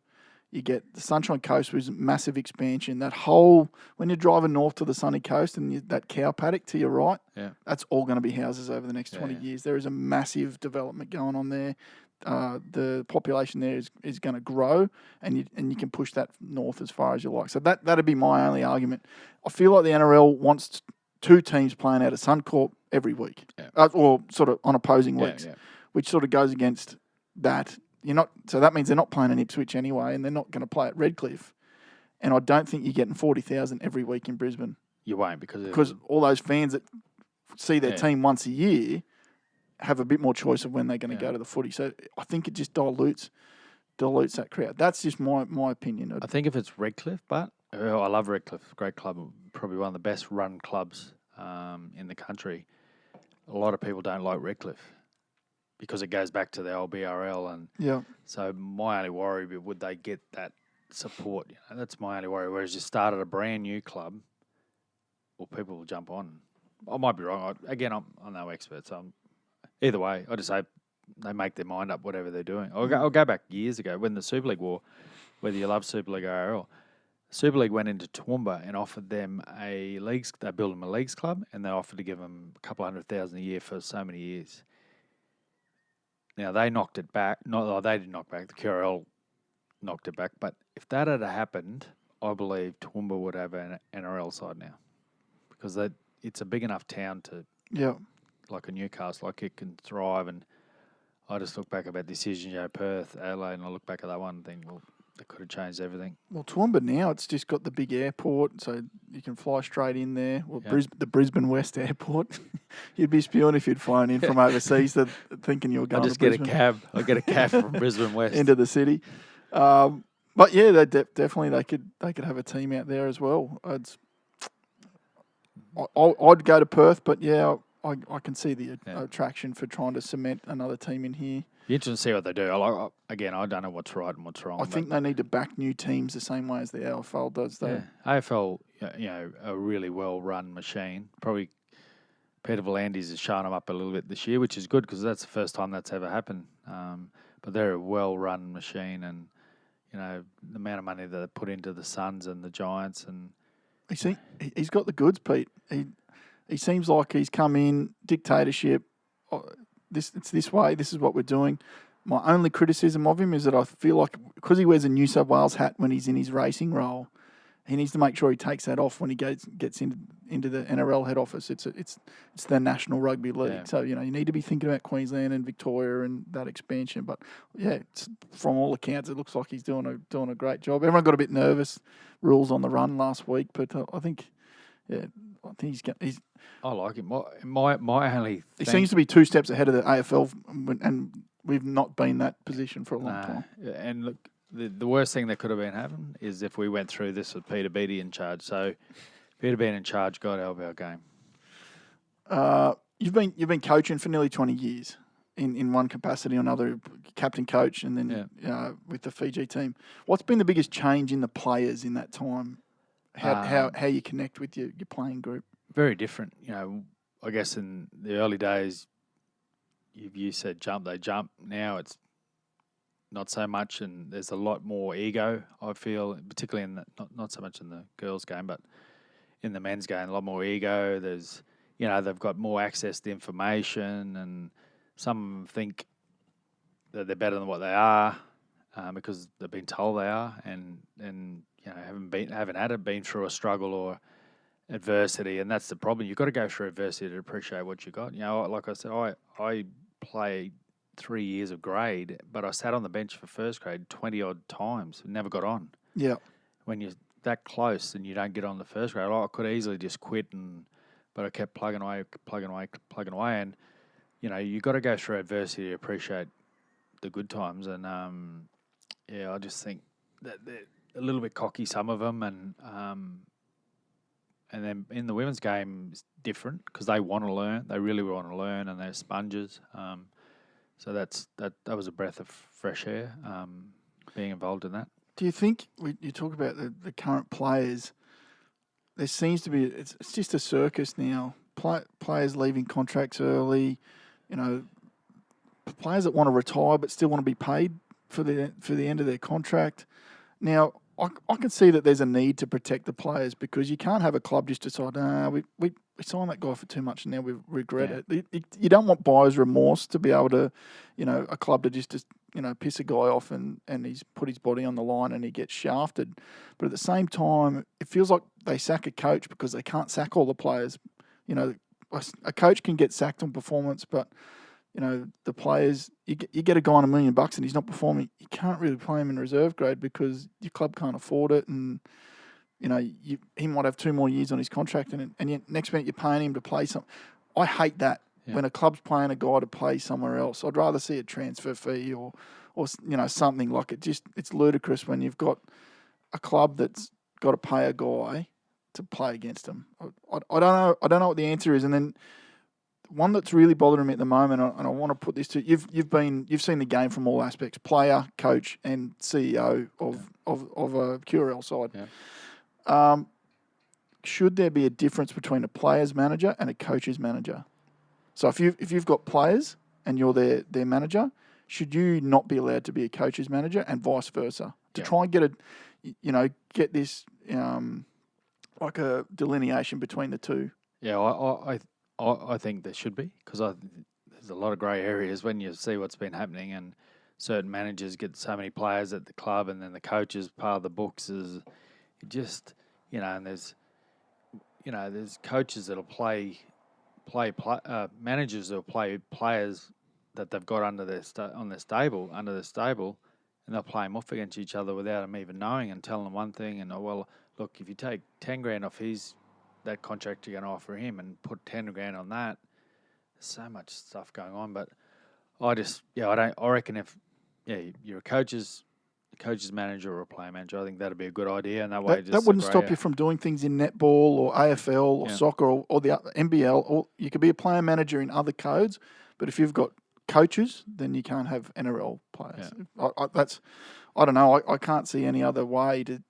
You get the Sunshine Coast, which is massive expansion. That whole, when you're driving north to the sunny coast and that cow paddock to your right, that's all going to be houses over the next 20 years. There is a massive development going on there. The population there is going to grow, and you can push that north as far as you like. So that'd be my only argument. I feel like the NRL wants two teams playing out of Suncorp every week, or sort of on opposing weeks, which sort of goes against that. So that means they're not playing in Ipswich anyway, and they're not going to play at Redcliffe. And I don't think you're getting 40,000 every week in Brisbane. You won't because all those fans that see their team once a year have a bit more choice of when they're going to go to the footy. So I think it just dilutes that crowd. That's just my opinion. I think if it's Redcliffe, but I love Redcliffe, great club, probably one of the best run clubs in the country. A lot of people don't like Redcliffe because it goes back to the old BRL, and so my only worry would they get that support. That's my only worry. Whereas you started a brand new club, well, people will jump on. I might be wrong. I'm no expert, so either way, I just hope they make their mind up, whatever they're doing. I'll go back years ago when the Super League war, whether you love Super League or ARL, Super League went into Toowoomba and offered them they built them a leagues club, and they offered to give them a couple $100,000 a year for so many years. Now, they knocked it back. They didn't knock back. The QRL knocked it back. But if that had happened, I believe Toowoomba would have an NRL side now, because it's a big enough town to, like a Newcastle, like it can thrive. And I just look back about decisions, Perth, Adelaide, and I look back at that one and think, well, they could have changed everything. Well, Toowoomba now, it's just got the big airport, so you can fly straight in there. Well, the Brisbane West Airport. You'd be spewing if you'd flown in from overseas thinking you were going to Brisbane. I'll get a cab from Brisbane West. Into the city. But yeah, definitely they could have a team out there as well. I'd go to Perth, but yeah, I can see the attraction for trying to cement another team in here. Be interesting to see what they do. I don't know what's right and what's wrong. I think they need to back new teams the same way as the AFL does, though. Yeah. AFL, a really well-run machine. Probably Peter V'landys has shown them up a little bit this year, which is good because that's the first time that's ever happened. But they're a well-run machine, and the amount of money that they put into the Suns and the Giants, and he's got the goods, Pete. He seems like he's come in dictatorship. It's this way. This is what we're doing. My only criticism of him is that I feel like because he wears a New South Wales hat when he's in his racing role, he needs to make sure he takes that off when he gets into the NRL head office. It's the National Rugby League, so you need to be thinking about Queensland and Victoria and that expansion. But from all accounts, it looks like he's doing a great job. Everyone got a bit nervous. Rules on the run last week, but I think. Yeah, I think he's. I like him. My only. He seems to be 2 steps ahead of the AFL, and we've not been in that position for a long time. And look, the worst thing that could have been happening is if we went through this with Peter Beattie in charge. So, Peter being in charge, God help our game. You've been coaching for nearly 20 years in one capacity or another, captain coach, and then with the Fiji team. What's been the biggest change in the players in that time? How you connect with your playing group? Very different. I guess in the early days, you said jump, they jump. Now it's not so much, and there's a lot more ego, I feel, particularly in not so much in the girls' game, but in the men's game, a lot more ego. There's, they've got more access to information, and some think that they're better than what they are. because they've been told they are, and haven't been through a struggle or adversity, and that's the problem. You've got to go through adversity to appreciate what you got. Like I said, I played 3 years of grade, but I sat on the bench for first grade 20 odd times and never got on. Yeah. When you're that close and you don't get on the first grade, I could easily just quit, but I kept plugging away, and you got to go through adversity to appreciate the good times. And I just think that they're a little bit cocky, some of them, and then in the women's game it's different because they want to learn, they really want to learn, and they're sponges. So that was a breath of fresh air, being involved in that. Do you think, you talk about the current players, there seems to be, it's just a circus now. Players leaving contracts early, players that want to retire but still want to be paid for the end of their contract. Now, I can see that there's a need to protect the players because you can't have a club just decide, we signed that guy for too much and now we regret it. You don't want buyer's remorse to be able to, a club to just piss a guy off and he's put his body on the line and he gets shafted. But at the same time, it feels like they sack a coach because they can't sack all the players. A coach can get sacked on performance, but the players, you get a guy on $1 million and he's not performing, you can't really play him in reserve grade because your club can't afford it, and he might have 2 more years on his contract, and yet next minute you're paying him to play something. I hate that when a club's paying a guy to play somewhere else. I'd rather see a transfer fee or something like it. It's ludicrous when you've got a club that's got to pay a guy to play against them. I don't know what the answer is, and then. One that's really bothering me at the moment, and I want to put this to you've seen the game from all aspects: player, coach, and CEO of a QRL side. Yeah. Should there be a difference between a player's manager and a coach's manager? So if you've got players and you're their manager, should you not be allowed to be a coach's manager, and vice versa? To try and get this like a delineation between the two. Yeah, I think there should be, because there's a lot of grey areas when you see what's been happening, and certain managers get so many players at the club, and then the coaches part of the books is just and there's coaches that'll play managers that'll play players that they've got under their stable, and they'll play them off against each other without them even knowing, and telling them one thing, and well, look, if you take 10 grand off that contract you're going to offer him and put 10 grand on that. There's so much stuff going on, but I reckon if you're a coach's manager or a player manager, I think that'd be a good idea, and that way that wouldn't stop you from doing things in netball or AFL or soccer or the NBL, or you could be a player manager in other codes, but if you've got coaches, then you can't have NRL players. Yeah. I don't know. I can't see any other way to.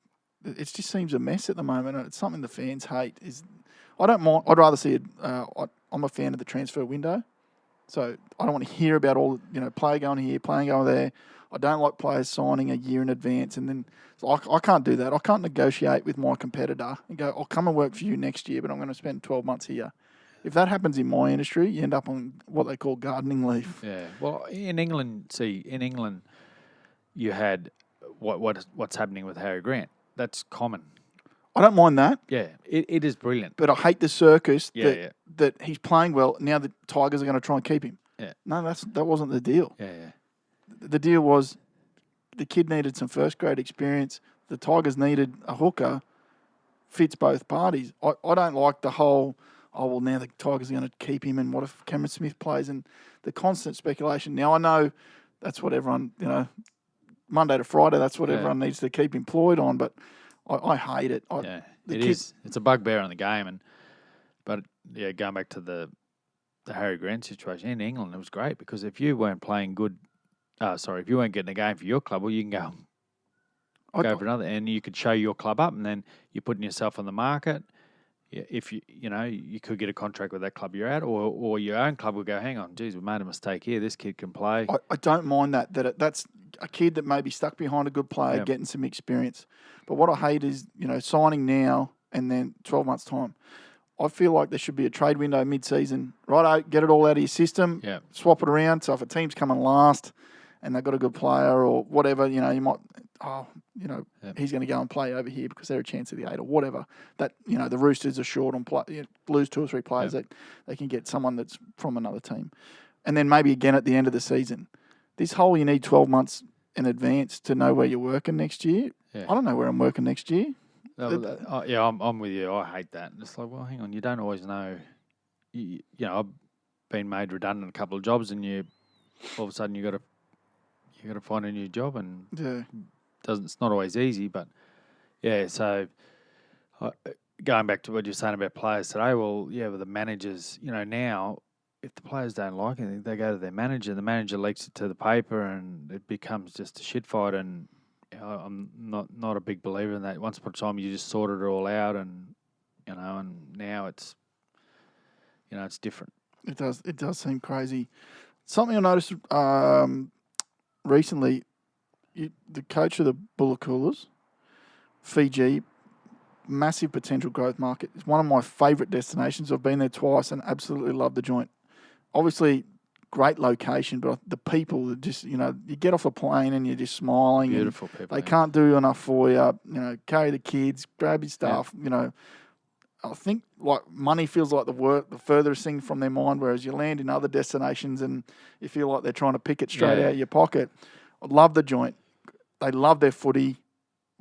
It just seems a mess at the moment, and it's something the fans hate. I don't mind. I'd rather see it. I'm a fan of the transfer window, so I don't want to hear about all player going here, player going there. I don't like players signing a year in advance, and then I can't do that. I can't negotiate with my competitor and go, "I'll come and work for you next year, but I'm going to spend 12 months here." If that happens in my industry, you end up on what they call gardening leave. Yeah. Well, in England, you had what's happening with Harry Grant. That's common. I don't mind that. Yeah, it is brilliant. But I hate the circus that he's playing well. Now the Tigers are going to try and keep him. Yeah. No, that wasn't the deal. Yeah. The deal was the kid needed some first grade experience. The Tigers needed a hooker. Fits both parties. I don't like the whole, now the Tigers are going to keep him, and what if Cameron Smith plays, and the constant speculation. Now I know that's what everyone, Monday to Friday, that's what everyone needs to keep employed on, but I hate it. It is. It's a bugbear in the game, but going back to the Harry Grant situation in England, it was great because if you weren't playing good, if you weren't getting a game for your club, well, you can go for another, and you could show your club up, and then you're putting yourself on the market. If you could get a contract with that club you're at, or your own club would go, hang on, geez, we made a mistake here. This kid can play. I don't mind that's a kid that may be stuck behind a good player, getting some experience. But what I hate is, signing now and then 12 months' time. I feel like there should be a trade window mid-season. Righto, get it all out of your system, swap it around. So if a team's coming last and they've got a good player or whatever, you might, he's going to go and play over here because they're a chance of the 8 or whatever. That, the Roosters are short on lose 2 or 3 players, they can get someone that's from another team. And then maybe again at the end of the season. This whole you need 12 months in advance to know where you're working next year. Yeah. I don't know where I'm working next year. I'm with you. I hate that. It's like, well, hang on, you don't always know. I've been made redundant a couple of jobs, and all of a sudden you got to find a new job, and it's not always easy. But yeah, so going back to what you're saying about players today, well, yeah, with the managers, now if the players don't like it, they go to their manager. The manager leaks it to the paper, and it becomes just a shit fight. And I'm not a big believer in that. Once upon a time, you just sorted it all out, and and now it's it's different. It does seem crazy. Something I noticed recently, the coach of the Bulikulas, Fiji, massive potential growth market. It's one of my favourite destinations. I've been there twice and absolutely love the joint. Obviously, great location, but the people are just, you get off a plane and you're just smiling. Beautiful people. They can't do enough for you. Carry the kids, grab your stuff, I think money feels like the furthest thing from their mind, whereas you land in other destinations and you feel like they're trying to pick it straight out of your pocket. I love the joint. They love their footy.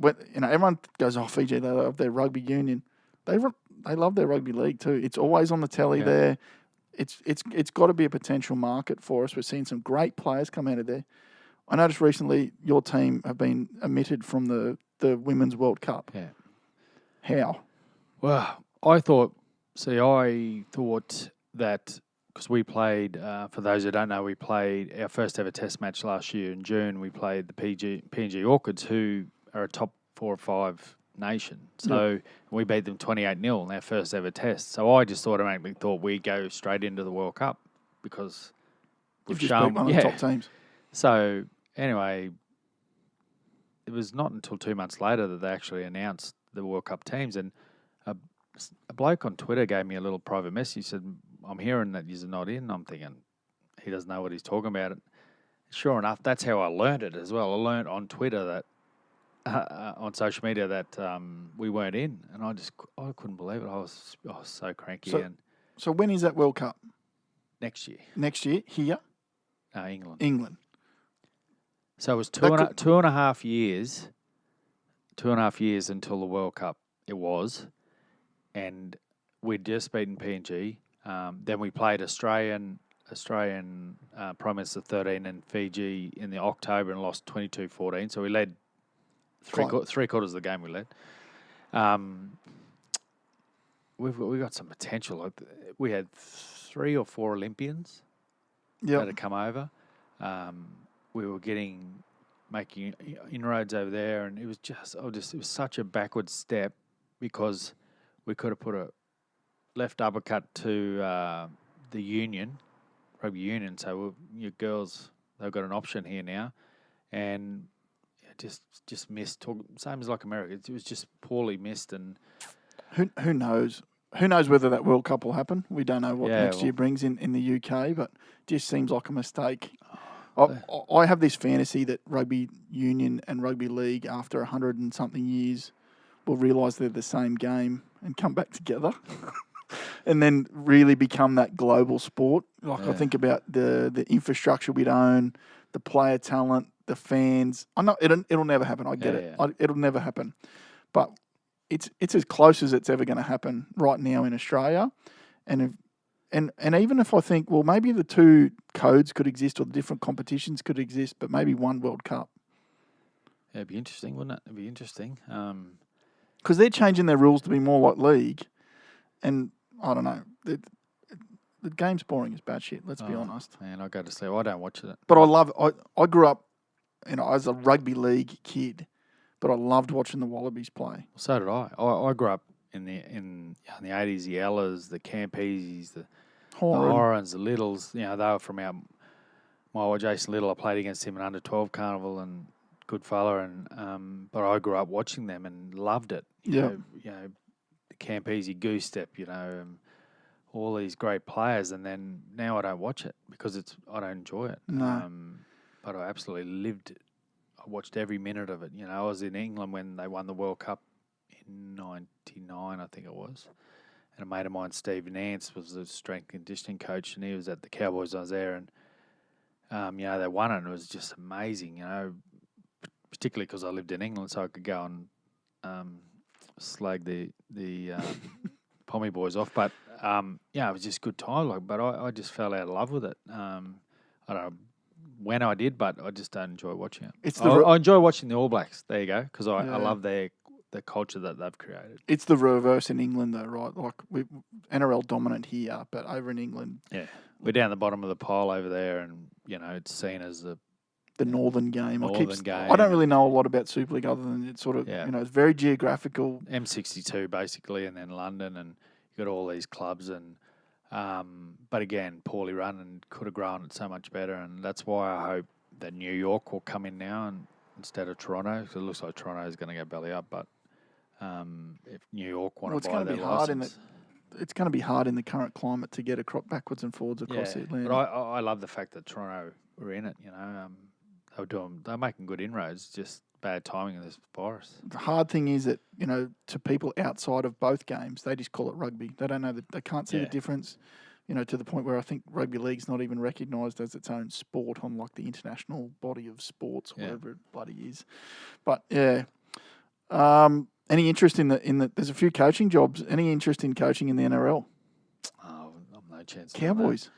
Everyone goes, Fiji, they love their rugby union. They love their rugby league too. It's always on the telly there. It's got to be a potential market for us. We're seeing some great players come out of there. I noticed recently your team have been omitted from the Women's World Cup. Yeah. How? Well, I thought that because we played, for those who don't know, we played our first ever test match last year in June. We played the PNG Orchids, who are a top 4 or 5 nation. So we beat them 28-0 in our first ever test. So I just automatically thought we'd go straight into the World Cup because we've just beat one of the top teams. So anyway, it was not until 2 months later that they actually announced the World Cup teams, and a bloke on Twitter gave me a little private message. He said, I'm hearing that you're not in. I'm thinking, he doesn't know what he's talking about. Sure enough, that's how I learned it as well. I learned on Twitter that, on social media, that we weren't in. And I couldn't believe it. I was so cranky. So when is that World Cup? Next year. Next year? Here? No, England. England. So it was two and a half years until the World Cup. It was. And we'd just beaten PNG. Then we played Australian Prime Minister 13 and Fiji in the October and lost 22-14. So we led three quarters of the game. We led. We've got some potential. We had 3 or 4 Olympians that had come over. We were making inroads over there, and it was it was such a backward step because we could have put a left uppercut to the rugby union. So your girls, they've got an option here now, and just missed. Same as like America, it was just poorly missed. And who knows? Who knows whether that World Cup will happen? We don't know what next year brings in the UK, but it just seems like a mistake. I have this fantasy that rugby union and rugby league, after 100 and something years, will realise they're the same game and come back together and then really become that global sport. I think about the infrastructure we'd own, the player talent, the fans. I know it'll never happen. I get it. It'll never happen. But it's as close as it's ever going to happen right now in Australia. And even if I think, well, maybe the 2 codes could exist or the different competitions could exist, but maybe one World Cup. Yeah, it'd be interesting, wouldn't it? It'd be interesting. Because they're changing their rules to be more like league. And I don't know. The game's boring as bad shit, let's be honest. Man, I go to sleep. I don't watch it. But I grew up, as a rugby league kid, but I loved watching the Wallabies play. So did I. I grew up in the 80s, the Ellas, the Campeses, the Horans, the Littles. They were from my Jason Little. I played against him in under 12 carnival and good fella, and but I grew up watching them and loved it. You know, the Campese Goose Step, all these great players, and then now I don't watch it because I don't enjoy it. No. but I absolutely lived. I watched every minute of it. I was in England when they won the World Cup in '99, I think it was. And a mate of mine, Steve Nance, was the strength conditioning coach, and he was at the Cowboys. I was there, and they won it, and it was just amazing. Particularly because I lived in England, so I could go and slag the Pommy boys off. But it was just good time. But I just fell out of love with it. I don't know when I did, but I just don't enjoy watching it. I enjoy watching the All Blacks. There you go, because I love the culture that they've created. It's the reverse in England, though, right? Like we NRL dominant here, but over in England, we're down the bottom of the pile over there, and it's seen as the northern game. Game. I don't really know a lot about Super League other than it's sort of it's very geographical. M62 basically, and then London, and you got all these clubs, and but again, poorly run and could have grown it so much better, and that's why I hope that New York will come in now and instead of Toronto, because it looks like Toronto is going to go belly up, but if New York want to buy their license, it's going to be hard in the current climate to get a crop backwards and forwards across the Atlantic. But I love the fact that Toronto were in it. They're making good inroads. Just bad timing of this virus. The hard thing is that to people outside of both games, they just call it rugby. They don't know that they can't see the difference. To the point where I think rugby league's not even recognised as its own sport on like the international body of sports, whatever it bloody is. But any interest in the? There's a few coaching jobs. Any interest in coaching in the NRL? Oh, I'm no chance. Cowboys.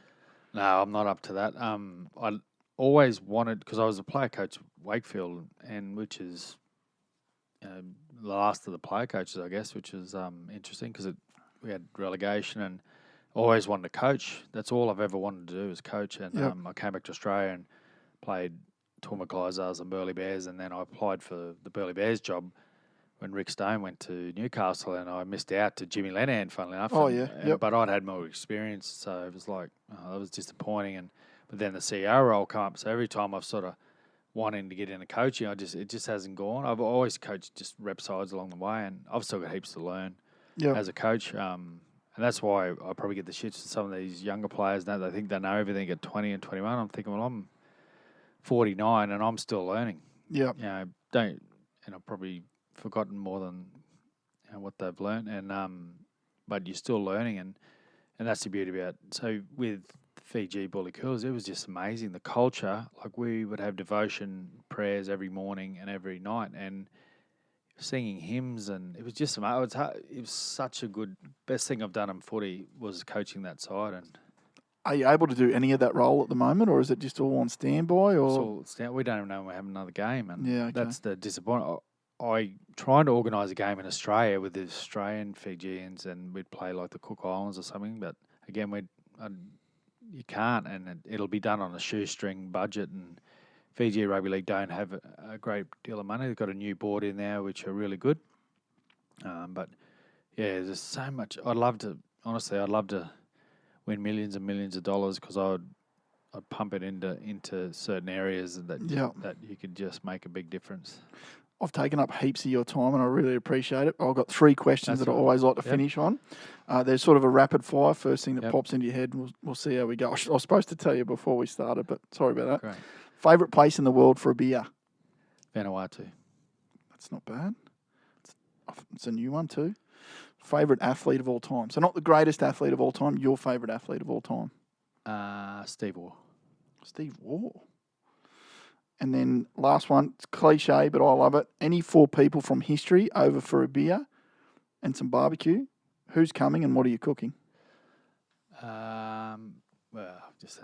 No, I'm not up to that. I always wanted, because I was a player coach at Wakefield, and which is the last of the player coaches, I guess, which is interesting because we had relegation and always wanted to coach. That's all I've ever wanted to do is coach. And I came back to Australia and played Torma Clydesdales and Burleigh Bears, and then I applied for the Burleigh Bears job when Rick Stone went to Newcastle, and I missed out to Jimmy Lenahan, funnily enough. But I'd had more experience, so it was like, that was disappointing. But then the CEO role came up, so every time I've sort of wanting to get into coaching, it just hasn't gone. I've always coached just rep sides along the way, and I've still got heaps to learn as a coach. And that's why I probably get the shits with some of these younger players now. They think they know everything at 20 and 21. I'm thinking, well, I'm 49 and I'm still learning. Yeah. I've probably forgotten more than what they've learned, and but you're still learning, and that's the beauty about it. So with Fiji Bulikulas, it was just amazing. The culture, like we would have devotion prayers every morning and every night, and singing hymns, and it was just amazing. It was such a good, best thing I've done in footy was coaching that side. And are you able to do any of that role at the moment, or is it just all on standby? Or we don't even know when we have another game, and that's the disappointment. I tried to organise a game in Australia with the Australian Fijians, and we'd play like the Cook Islands or something. But again, you can't, and it'll be done on a shoestring budget. And Fiji Rugby League don't have a great deal of money. They've got a new board in there, which are really good. But there's so much. I'd love to win millions and millions of dollars, because I'd pump it into certain areas that you could just make a big difference. I've taken up heaps of your time, and I really appreciate it. I've got 3 questions that I always like to finish on. There's sort of a rapid fire. First thing that pops into your head, we'll see how we go. I was supposed to tell you before we started, but sorry about that. Great. Favourite place in the world for a beer? Vanuatu. That's not bad. It's a new one too. Favourite athlete of all time? So not the greatest athlete of all time, your favourite athlete of all time? Steve Waugh. Steve Waugh. And then last one, it's cliche, but I love it. Any 4 people from history over for a beer and some barbecue? Who's coming and what are you cooking? Well, just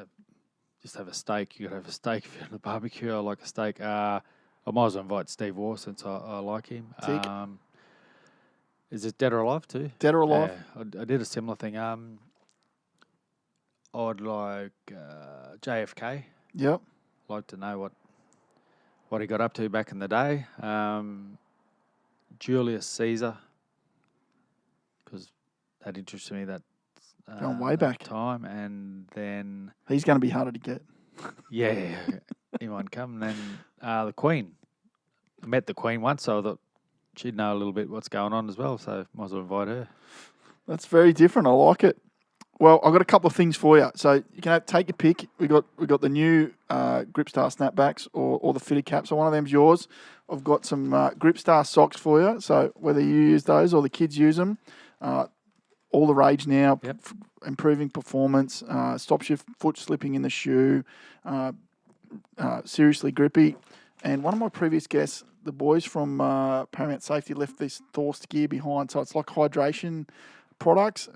have a steak. You got to have a steak if you're at a barbecue. I like a steak. I might as well invite Steve Waugh since I like him. Tick. Is it dead or alive too? Dead or alive? I did a similar thing. I'd like JFK. Yep. Like to know what he got up to back in the day. Julius Caesar, because that interested me that going way back time, and then he's going to be harder to get. Yeah, he might come. And then the Queen. I met the Queen once, so I thought she'd know a little bit what's going on as well. So might as well invite her. That's very different. I like it. Well, I've got a couple of things for you. So you can take your pick. We got the new Gripstar snapbacks or the fitted cap. So one of them's yours. I've got some Gripstar socks for you. So whether you use those or the kids use them, all the rage now. Yep. Improving performance, stops your foot slipping in the shoe. Seriously grippy. And one of my previous guests, the boys from Paramount Safety, left this Thorst gear behind. So it's like hydration products.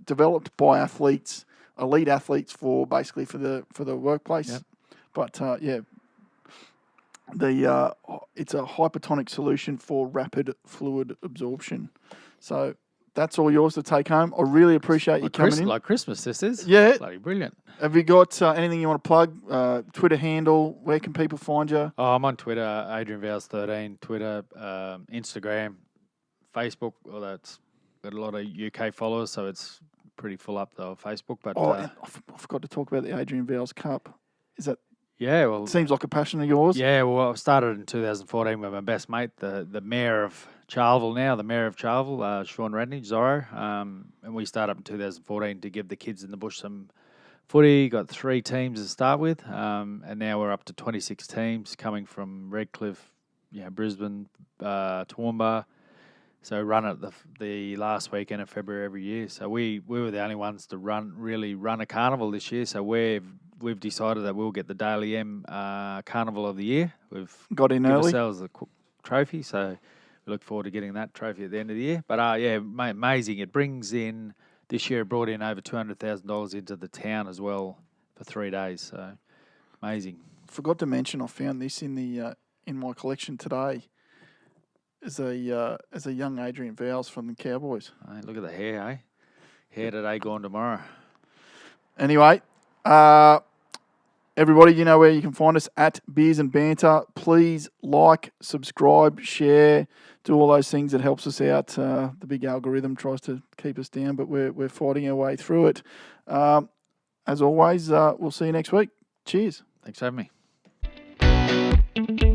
Developed by athletes, elite athletes for the workplace. Yep. But it's a hypertonic solution for rapid fluid absorption. So that's all yours to take home. I really appreciate you coming in. Like Christmas, this is. Yeah. Bloody brilliant. Have you got anything you want to plug? Twitter handle? Where can people find you? Oh, I'm on Twitter, Adrian Vowles 13. Twitter, Instagram, Facebook. Well, that's got a lot of UK followers, so it's pretty full up though. Facebook, but I forgot to talk about the Adrian Vowles Cup. Is that? Yeah, well, seems like a passion of yours. Yeah, well, I started in 2014 with my best mate, the mayor of Charleville now, Sean Radney, Zorro, and we started up in 2014 to give the kids in the bush some footy. Got 3 teams to start with, and now we're up to 26 teams coming from Redcliffe, Brisbane, Toowoomba. So run it the last weekend of February every year. So we were the only ones to really run a carnival this year. So we've decided that we'll get the Daily M Carnival of the Year. We've got in early. Ourselves the trophy. So we look forward to getting that trophy at the end of the year. But amazing. It brings in this year. It brought in over $200,000 into the town as well for 3 days. So amazing. Forgot to mention, I found this in my collection today. As a young Adrian Vowles from the Cowboys. Hey, look at the hair, eh? Hair today, gone tomorrow. Anyway, everybody, you know where you can find us at Beers and Banter. Please like, subscribe, share, do all those things. It helps us out. The big algorithm tries to keep us down, but we're fighting our way through it. As always, we'll see you next week. Cheers. Thanks for having me.